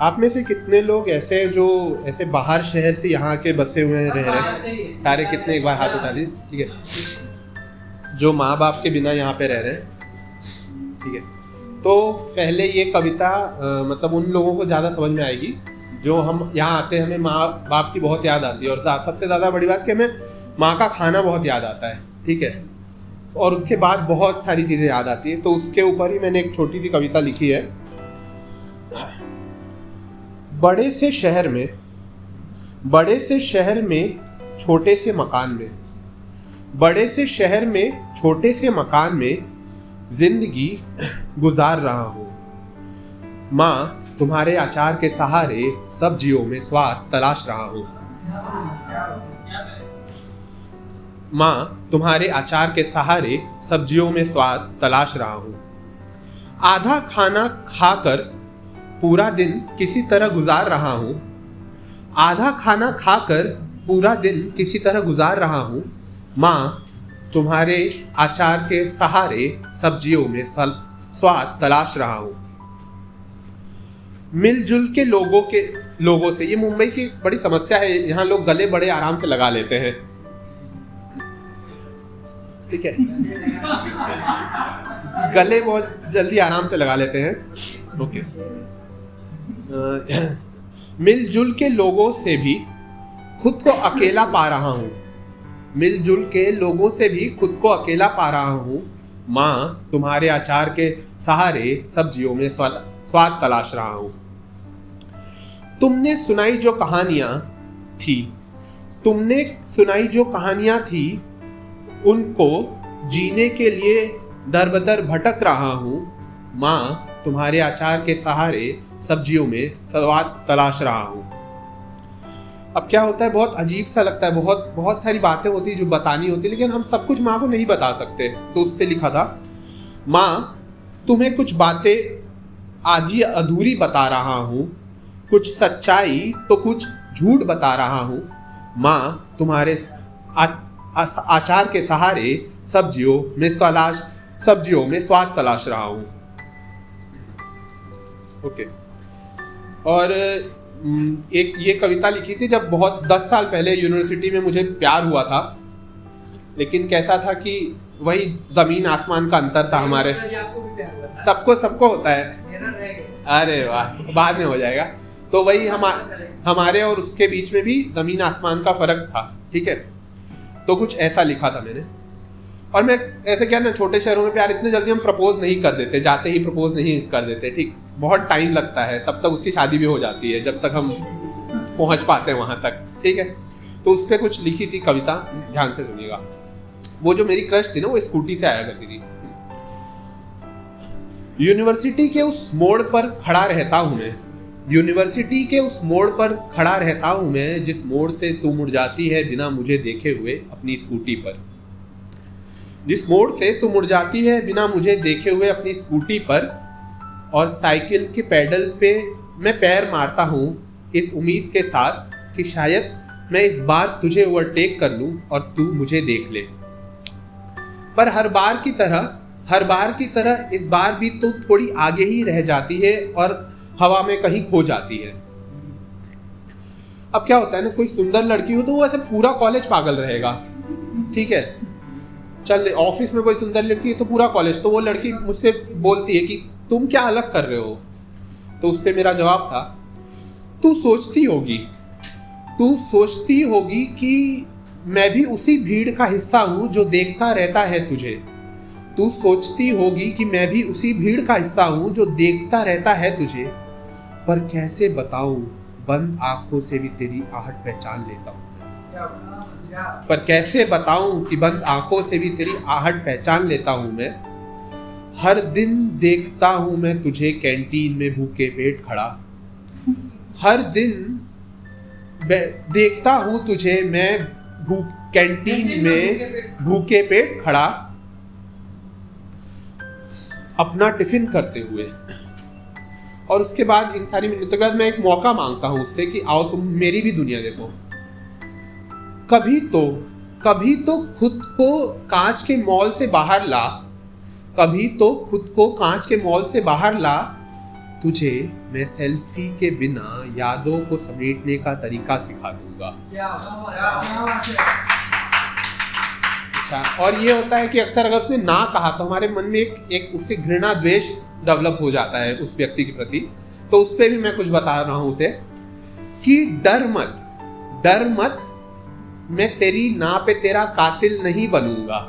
आप में से कितने लोग ऐसे हैं जो ऐसे बाहर शहर से यहाँ के बसे हुए हैं, रह रहे हैं? सारे कितने, एक बार हाथ उठा दीजिए। ठीक है, जो माँ बाप के बिना यहाँ पे रह रहे हैं। ठीक है, तो पहले ये कविता मतलब उन लोगों को ज़्यादा समझ में आएगी जो हम यहाँ आते हैं, हमें माँ बाप की बहुत याद आती है, और सबसे ज़्यादा बड़ी बात कि हमें माँ का खाना बहुत याद आता है। ठीक है, और उसके बाद बहुत सारी चीज़ें याद आती है, तो उसके ऊपर ही मैंने एक छोटी सी कविता लिखी है। बड़े से शहर में छोटे से मकान में, बड़े से शहर में छोटे से मकान में जिंदगी गुजार रहा हूँ। माँ तुम्हारे अचार के सहारे सब्जियों में स्वाद तलाश रहा हूँ। माँ तुम्हारे अचार के सहारे सब्जियों में स्वाद तलाश रहा हूँ। आधा खाना खाकर पूरा दिन किसी तरह गुजार रहा हूँ। आधा खाना खाकर पूरा दिन किसी तरह गुजार रहा हूँ। माँ तुम्हारे अचार के सहारे सब्जियों में स्वाद तलाश रहा हूँ। मिलजुल के लोगों से, ये मुंबई की बड़ी समस्या है, यहाँ लोग गले बड़े आराम से लगा लेते हैं। ठीक है, गले बहुत जल्दी आराम से लगा लेते हैं। ओके, मिलजुल के लोगों से भी खुद को अकेला पा रहा हूँ। मिलजुल के लोगों से भी खुद को अकेला पा रहा हूँ। माँ तुम्हारे अचार के सहारे सब्जियों में स्वाद तलाश रहा हूँ। तुमने सुनाई जो कहानियां थी, उनको जीने के लिए दर बदर भटक रहा हूँ। माँ तुम्हारे अचार के सहारे सब्जियों में स्वाद तलाश रहा हूँ। अब क्या होता है, बहुत अजीब सा लगता है, बहुत सारी बातें होती है जो बतानी होती है, लेकिन हम सब कुछ माँ को नहीं बता सकते। तो उस पे लिखा था, माँ तुम्हें कुछ बातें आधी अधूरी बता रहा हूँ, कुछ सच्चाई तो कुछ झूठ बता रहा हूँ। माँ तुम्हारे आचार के सहारे सब्जियों में स्वाद तलाश रहा हूँ। ओके, और एक ये कविता लिखी थी जब बहुत 10 साल पहले यूनिवर्सिटी में मुझे प्यार हुआ था, लेकिन कैसा था कि वही जमीन आसमान का अंतर था हमारे। सबको होता है, अरे वाह, बाद में हो जाएगा। तो वही हमारे और उसके बीच में भी जमीन आसमान का फर्क था। ठीक है, तो कुछ ऐसा लिखा था मैंने। और मैं ऐसे क्या ना, छोटे शहरों में प्यार इतने जल्दी हम प्रपोज नहीं कर देते, जाते ही प्रपोज नहीं कर देते। ठीक, बहुत टाइम लगता है, तब तक उसकी शादी भी हो जाती है जब तक हम पहुंच पाते हैं वहां तक। ठीक है, तो उस पर कुछ लिखी थी कविता, ध्यान से सुनिएगा। वो जो मेरी क्रश थी ना, वो स्कूटी से आया करती थी। यूनिवर्सिटी के उस मोड़ पर खड़ा रहता हूं मैं, यूनिवर्सिटी के उस मोड़ पर खड़ा रहता हूं मैं, जिस मोड़ से तू मुड़ जाती है बिना मुझे देखे हुए अपनी स्कूटी पर। जिस मोड़ से तू मुड़ जाती है बिना मुझे देखे हुए अपनी स्कूटी पर, और साइकिल के पेडल पे मैं पैर मारता हूँ इस उम्मीद के साथ कि शायद मैं इस बार तुझे ओवरटेक कर लूँ और तू मुझे देख ले। पर हर बार की तरह इस बार भी तो थोड़ी आगे ही रह जाती है और हवा में कहीं खो जाती है। अब क्या होता है ना, कोई सुंदर लड़की हो तो वो ऐसे पूरा कॉलेज पागल रहेगा। ठीक है, चल ऑफिस में कोई सुंदर लड़की है तो पूरा कॉलेज, तो वो लड़की मुझसे बोलती है कि तुम क्या अलग कर रहे हो। तो उस पे मेरा जवाब था, तू सोचती होगी कि मैं भी उसी भीड़ का हिस्सा हूं जो देखता रहता है तुझे। तू सोचती होगी कि मैं भी उसी भीड़ का हिस्सा हूं जो देखता रहता है तुझे, पर कैसे बताऊं, बंद आंखों से भी तेरी आहट पहचान लेता हूं। पर कैसे बताऊं कि बंद आंखों से भी तेरी आहट पहचान लेता हूं मैं। हर दिन देखता हूं मैं तुझे कैंटीन में भूखे पेट खड़ा। हर दिन देखता हूं तुझे मैं कैंटीन में भूखे पेट खड़ा, अपना टिफिन करते हुए। और उसके बाद इन सारी मिनटों के बाद मैं एक मौका मांगता हूं उससे कि आओ तुम मेरी भी दुनिया देखो। कभी तो खुद को कांच के मॉल से बाहर ला, कभी तो खुद को कांच के मॉल से बाहर ला, तुझे मैं सेल्फी के बिना यादों को समेटने का तरीका सिखा दूंगा। अच्छा, और ये होता है कि अक्सर अगर उसने ना कहा तो हमारे मन में एक उसके घृणा द्वेष डेवलप हो जाता है उस व्यक्ति के प्रति। तो उस पर भी मैं कुछ बता रहा हूं उसे कि डर मत, मैं तेरी नाव पे तेरा कातिल नहीं बनूंगा।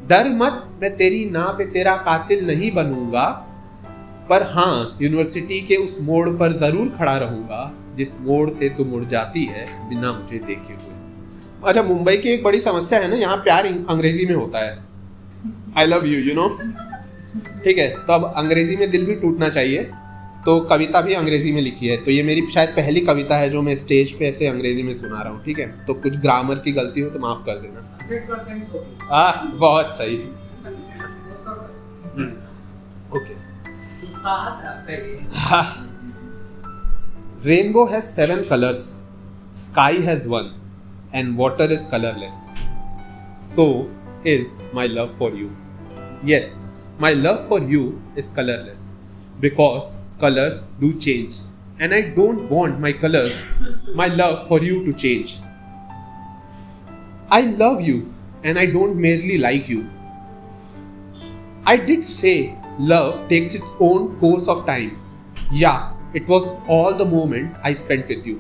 डर मत, मैं तेरी नाव पे तेरा कातिल नहीं बनूंगा, पर हाँ यूनिवर्सिटी के उस मोड़ पर जरूर खड़ा रहूंगा जिस मोड़ से तू मुड़ जाती है बिना मुझे देखे हुए। अच्छा, मुंबई की एक बड़ी समस्या है ना, यहाँ प्यार अंग्रेजी में होता है, I love you, you know, ठीक है। तो अब अंग्रेजी में दिल भी टूटना चाहिए, तो कविता भी अंग्रेजी में लिखी है। तो ये मेरी शायद पहली कविता है जो मैं स्टेज पे ऐसे अंग्रेजी में सुना रहा हूँ, ठीक है। तो कुछ ग्रामर की गलती हो तो माफ कर देना। 100% बहुत सही। Okay. Rainbow has 7 colors, sky has 1, and water is colorless. So is my love for you. Yes, my love for you is colorless because colors do change, and I don't want my love for you to change. I love you, and I don't merely like you. I did say love takes its own course of time. Yeah, it was all the moment I spent with you.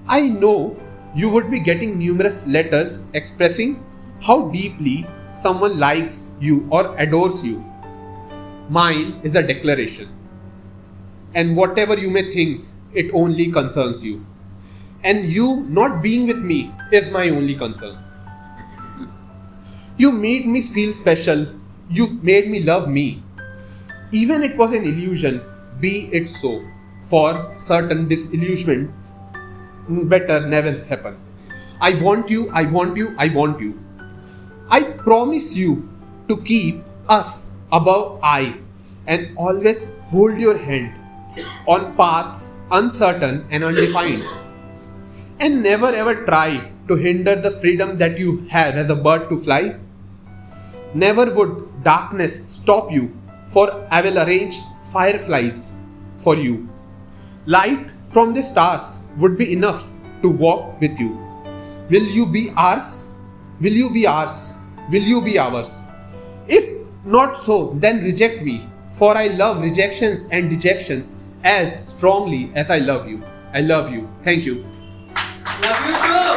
I know you would be getting numerous letters expressing how deeply someone likes you or adores you. Mine is a declaration. And whatever you may think, it only concerns you. And you not being with me is my only concern. You made me feel special. You made me love me. Even it was an illusion, be it so. For certain disillusionment better never happen. I want you, I want you, I want you. I promise you to keep us above I and always hold your hand on paths uncertain and undefined. And never ever try to hinder the freedom that you have as a bird to fly. Never would darkness stop you, for I will arrange fireflies for you. Light from the stars would be enough to walk with you. Will you be ours? Will you be ours? Will you be ours? If not so, then reject me, for I love rejections and dejections as strongly as I love you. I love you. Thank you. Love you too.